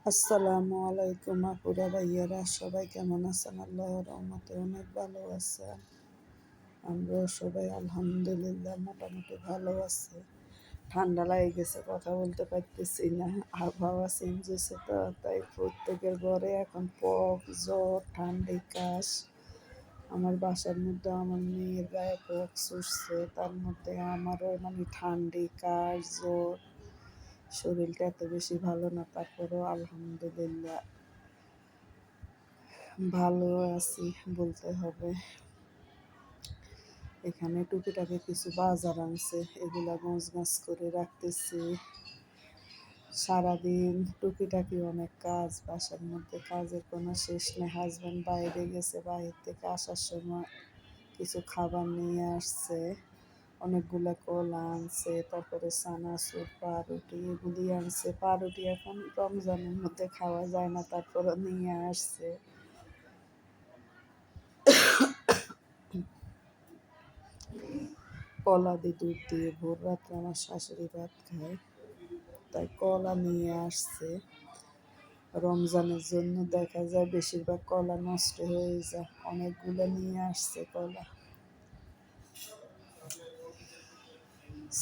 আসসালামু আলাইকুম আপুরা ভাইয়ারা, সবাই কেমন আছেন? আল্লাহর রহমতে অনেক ভালো আছেন। আমরাও সবাই আলহামদুলিল্লাহ মোটামুটি ভালো আছি। ঠান্ডা লাগে গেছে, কথা বলতে পারতেছি না। আবহাওয়া চেঞ্জ হয়েছে তো, তাই প্রত্যেকের ঘরে এখন পক, জ্বর, ঠান্ডি, কাশ। আমার বাসার মধ্যে আমার মেয়ের গায়ে পক ছুটছে, তার মধ্যে আমারও মানে ঠান্ডি, কাশ, জ্বর। শরীরটা এত বেশি ভালো না, তারপরেও আলহামদুলিল্লাহ ভালো আছি বলতে হবে। এখানে টুকিটাকি কিছু বাজার আনছে, এগুলা গোছগাছ করে রাখতেছি। সারাদিন টুকিটাকি অনেক কাজ, বাসার মধ্যে কাজের কোনো শেষ নেই। হাজব্যান্ড বাইরে গেছে, বাইরে থেকে আসার সময় কিছু খাবার নিয়ে আসছে। অনেকগুলা কলা আনছে, তারপরে চানাচুর, পাউরুটি এগুলি আনছে। পাউরুটি এখন রমজানের মধ্যে খাওয়া যায় না, তারপরে নিয়ে আসছে। কলা দিয়ে দুধ দিয়ে ভোর রাত্রে আমার শাশুড়ি ভাত খায়, তাই কলা নিয়ে আসছে। রমজানের জন্য দেখা যায় বেশিরভাগ কলা নষ্ট হয়ে যায়, অনেকগুলো নিয়ে আসছে কলা।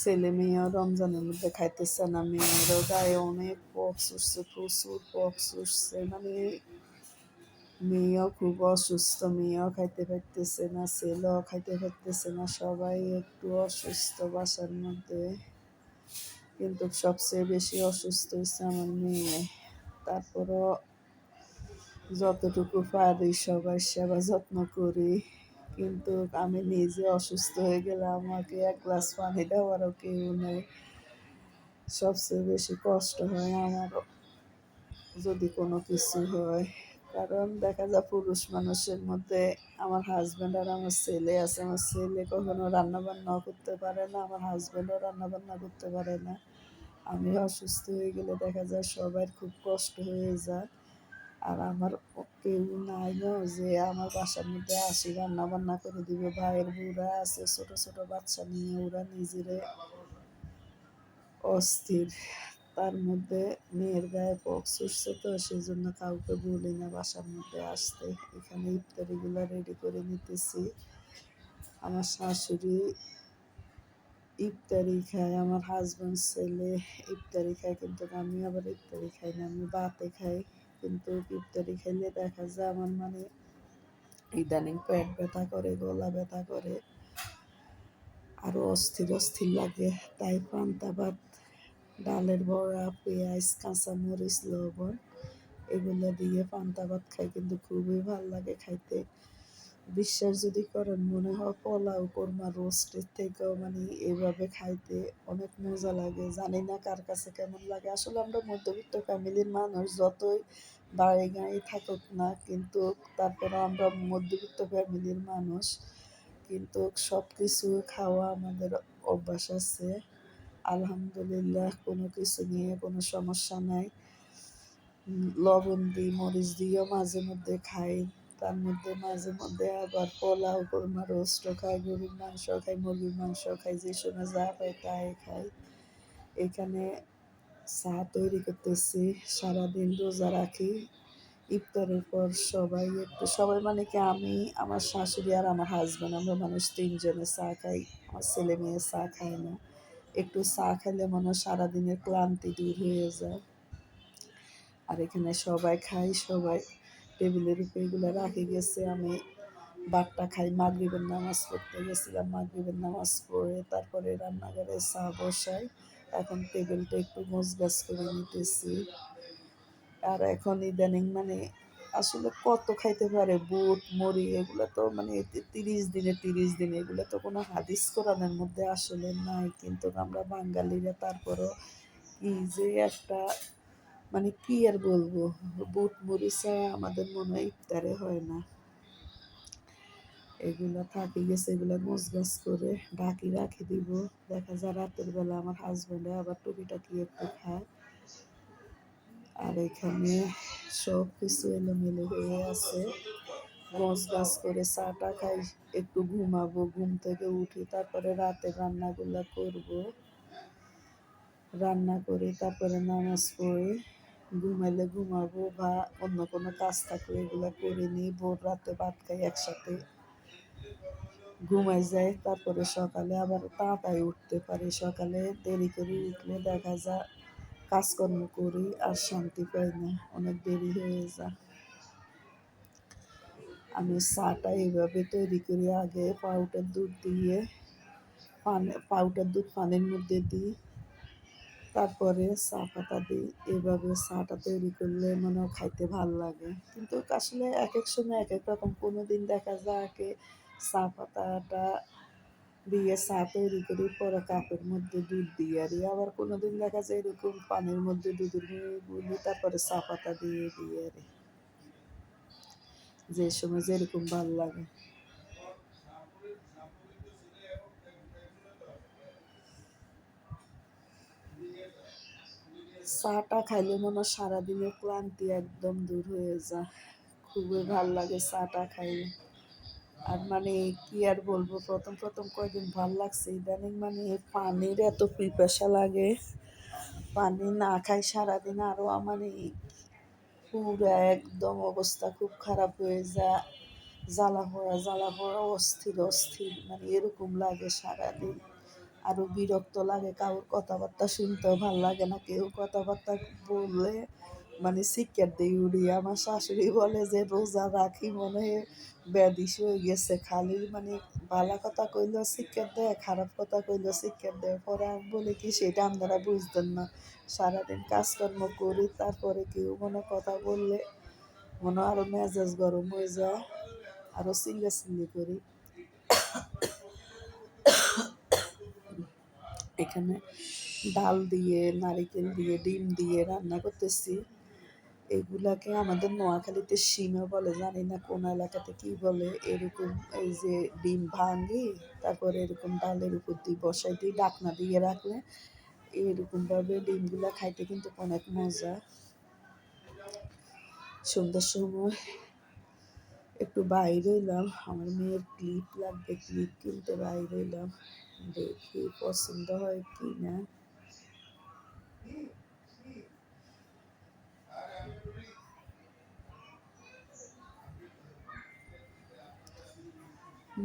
ছেলে মেয়েও রমজানের মধ্যে খাইতেছে না, মেয়েরও গায়ে অনেক পক্স উঠছে, প্রচুর পক্স উঠছে। মানে মেয়েও খুব অসুস্থ, মেয়েও খাইতে পারতেছে না, ছেলেও খাইতে পারতেছে না, সবাই একটু অসুস্থ বাসার মধ্যে। কিন্তু সবচেয়ে বেশি অসুস্থ হয়েছে আমার মেয়ে। তারপরও যতটুকু পারি সবার সেবা যত্ন করি, কিন্তু আমি নিজে অসুস্থ হয়ে গেলে আমাকে এক গ্লাস পানি দেওয়ারও কেউ নেই। সবচেয়ে বেশি কষ্ট হয় আমারও যদি কোনো কিছু হয়, কারণ দেখা যায় পুরুষ মানুষের মধ্যে আমার হাজব্যান্ড আর আমার ছেলে আছে। আমার ছেলে কখনো রান্না বান্নাও করতে পারে না, আমার হাজব্যান্ডও রান্না বান্না করতে পারে না। আমি অসুস্থ হয়ে গেলে দেখা যায় সবার খুব কষ্ট হয়ে যায়। আর আমার কেউ নাই না যে আমার বাসার মধ্যে আসি রান্না বান্না করে দিবে। ভাইয়ের বউরা আছে ছোট ছোট বাচ্চা নিয়ে, ওরা নিজেরে অস্থির। তার মধ্যে মেয়ের গায়ে পক্স উঠছে তো, সেই জন্য কাউকে বলি না বাসার মধ্যে আসতে। এখানে ইফতারিগুলো রেডি করে নিতেছি। আমার শাশুড়ি ইফতারি খায়, আমার হাজব্যান্ড ছেলে ইফতারি খায়, কিন্তু আমি আবার ইফতারি খাই না, আমি ভাতে খাই। কিন্তু ইফতারি খাইলে দেখা যায় আমার মানে ইদানিং পেট ব্যথা করে, গলা ব্যথা করে, আরও অস্থির অস্থির লাগে। তাই পান্তা ভাত, ডালের বড়া, পেঁয়াজ, কাঁচামরিচ, লবণ এগুলো দিয়ে পান্তা ভাত খাই, কিন্তু খুবই ভালো লাগে খাইতে। বিশ্বাস যদি করেন মনে হয় পোলাও, কোরমা, রোস্টের থেকেও মানে এভাবে খাইতে অনেক মজা লাগে। জানি না কার কাছে কেমন লাগে। আসলে আমরা মধ্যবিত্ত ফ্যামিলির মানুষ, যতই বাড়ি গাড়ি থাকুক না, কিন্তু তারপরে আমরা মধ্যবিত্ত ফ্যামিলির মানুষ, কিন্তু সব কিছু খাওয়া আমাদের অভ্যাস আছে। আলহামদুলিল্লাহ কোনো কিছু নিয়ে কোনো সমস্যা নাই। লবণ দিই, মরিচ দিয়েও মাঝে মধ্যে খাই। তার মধ্যে মাঝে মধ্যে আবার পোলাও, কোরমা, রোস্টও খাই, গরুর মাংস খাই, মুরগির মাংস খাই, যে সময় যা পাই তাই খাই। এখানে চা তৈরি করতেছি, সারাদিন রোজা রাখি। ইফতারের পর সবাই একটু, সবাই মানে কি আমি, আমার শাশুড়ি আর আমার হাজব্যান্ড, আমরা মানুষ তিনজনে চা খাই। আমার ছেলে মেয়ে চা খায় না। একটু চা খেলে মনে হয় সারাদিনের ক্লান্তি দূর হয়ে যায়। আর এখানে সবাই খাই, সবাই টেবিলের উপরে এগুলো রাখে গেছে। আমি ভাতটা খাই, মাগরিবের নামাজ পড়তে গেছিলাম, মাগরিবের নামাজ পড়ে তারপরে রান্নাঘরে চা বসাই। এখন টেবিলটা একটু গোছগাছ করে নিতেছি। আর এখন ইদানিং মানে আসলে কত খাইতে পারে বুট, মুড়ি, এগুলো তো মানে 30 দিনে 30 দিন, এগুলো তো কোনো হাদিস কোরআনের মধ্যে আসলে নাই, কিন্তু আমরা বাঙালিরা তারপরও কি যে একটা মানে কি আর বলবো, বুট মুড়ি ছাড়া আমাদের মনে হয় ইফতারে হয় না। এগুলো থাকি গেছে, এগুলো গোছগাছ করে ঢাকি রাখি দিব। দেখা যায় রাতের বেলা আমার হাজব্যান্ডে আবার টুকিটাকি একটু খায়। আর এখানে সব কিছু এলোমেলো হয়ে আছে, গোছগাছ করে চাটা খাই, একটু ঘুমাবো, ঘুম থেকে উঠি, তারপরে রাতে রান্নাগুলো করব, রান্না করে তারপরে নামাজ পড়ি। ঘুমাইলে ঘুমাবো বা অন্য কোনো কাজ থাকলে এগুলো করে নিই, ভোর রাতে ভাত খাই একসাথে, ঘুমাই যাই, তারপরে সকালে আবার তাড়াতাড়ি উঠতে পারি। সকালে দেরি করে উঠলে দেখা যায় কাজকর্ম করি আর শান্তি পাই না, অনেক দেরি হয়ে যায়। আমি চাটা এইভাবে তৈরি করি, আগে পাউডার দুধ দিয়ে পাউডার দুধ পানির মধ্যে দিই, তারপরে চা পাতা দিই। এভাবে চাটা তৈরি করলে মানে খাইতে ভালো লাগে, কিন্তু আসলে এক এক সময় এক এক রকম। কোনো দিন দেখা যায় চা পাতাটা দিয়ে চা তৈরি করি, পরে কাপের মধ্যে দুধ দিয়ে আবার কোনো দিন দেখা যায় এরকম পানির মধ্যে দুধের গুলি তারপরে চা পাতা দিয়ে যে সময় যেরকম ভালো লাগে। চাটা খাইলে মনে হয় সারাদিনের ক্লান্তি একদম দূর হয়ে যায়, খুবই ভাল লাগে চাটা খাইলে। আর মানে কি আর বলবো, প্রথম প্রথম কয়দিন ভাল লাগছে, ইদানিং মানে পানির এত পিপাসা লাগে, পানি না খাই সারাদিন আরো মানে পুরো একদম অবস্থা খুব খারাপ হয়ে যায়, জ্বালা পোড়া অস্থির অস্থির মানে এরকম লাগে সারাদিন। আরো বিরক্ত লাগে, কারোর কথাবার্তা শুনতেও ভাল লাগে না, কেউ কথাবার্তা বললে মানে শিক্ষার দিয়ে উড়ি। আমার শাশুড়ি বলে যে রোজা রাখি মনে হয় ব্যাধিস হয়ে গেছে, খালি মানে ভালো কথা কইলেও শিক্ষার দেয়, খারাপ কথা কইলেও শিক্ষার দেয়। পরে আমি বলি কি সেটা আপনারা বুঝতেন না, সারাদিন কাজকর্ম করি, তারপরে কেউ মনে কথা বললে মনে আরো মেজাজ গরম হয়ে যায়, আরো চিল্লাচিল্লি করি। এখানে ডাল দিয়ে, নারিকেল দিয়ে, ডিম দিয়ে রান্না করতেছি। এগুলাকে আমাদের নোয়াখালীতে সিমা বলে, জানি না কোন এলাকাতে কি বলে। এরকম এই যে ডিম ভাঙি, তারপরে এরকম ডালের উপর দিয়ে বসাই দিই, ডাকনা দিয়ে রাখলে এরকমভাবে ডিমগুলা খাইতে কিন্তু অনেক মজা। সন্ধ্যার সময় একটু বাইরে হইলাম, আমার মেয়ের ক্লিপ লাগবে, ক্লিপ কিনতে বাইরে হইলাম, দেখি পছন্দ হয় কি না।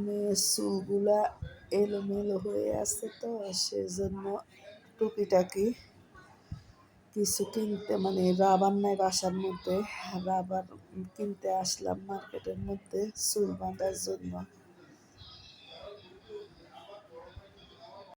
মেয়ের চুলগুলা এলোমেলো হয়ে আছে, তো সেজন্য টুকিটাকি কিছু কিনতে মানে রাবার নাই বাসার মধ্যে, রাবার কিনতে আসলাম মার্কেটের মধ্যে চুল বাঁধার জন্য।